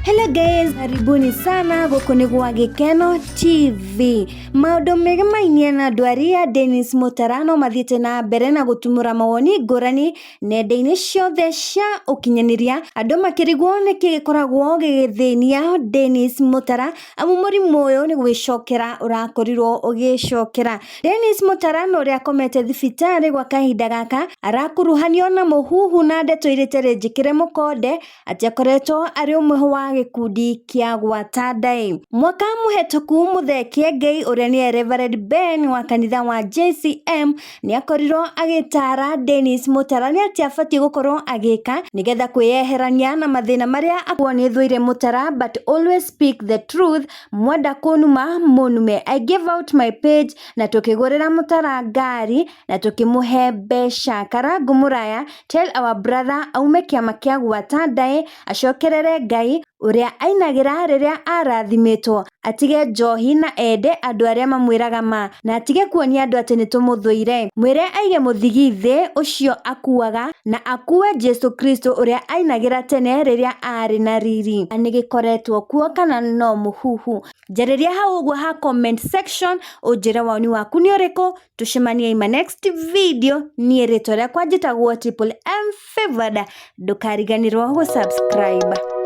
Hello guys, karibuni sana guku ni gwa Gikeno TV. Maundu mega mainie na ndwaria Dennis Mutarano mathiete na mbere na gutumura mawoni ngurani nenda-ini ciothe cia ukinyaniria. Andu makirigwo ni gikoragwo gigithinia Dennis Mutara amu murimu uyu ni gwicokera urakorirwo ugicokera. Dennis Mutarano ria komete thibitari gwa kahinda gaka arakuruhanio na muhuhu na ndeto irite rinjikire mukonde ati akoretwo ari umwe wa gikundi kia Gwatandai. Mwaka muhetoku Muthekie Ngei uria ni Reverend Ben wa kanitha wa JCM ni akorirwo agitara Dennis Mutara ati abatie gukorwo agika nigetha kwiyeherania na mathina maria akwo ni thuire Mutara, but always speak the truth. Mwenda kunuma munume. I gave out my page na tukigurira Mutara ngari na tukimuhe mbeca. Karangu Muraya, tell our brother aume kiama kia Gwatandai acokerere Ngai uria ainagira riria arathimitwo, atige njohi na ende andu aria mamwiraga ma, na atige kuonia andu ati nitumuthuire. Mwire aige muthigithi ucio akuaga na akue Jesu Kristo uria ainagira tene riria ari na riri. Anigikoretwo kuo kana no muhuhu? Jariria hau uguo ha comment section ujire woni waku ni uriku. Tushemanie ima next video. Ni ritwa riakwa njitagwo Triple M Favored. Ndukariganirwo gu subscribe.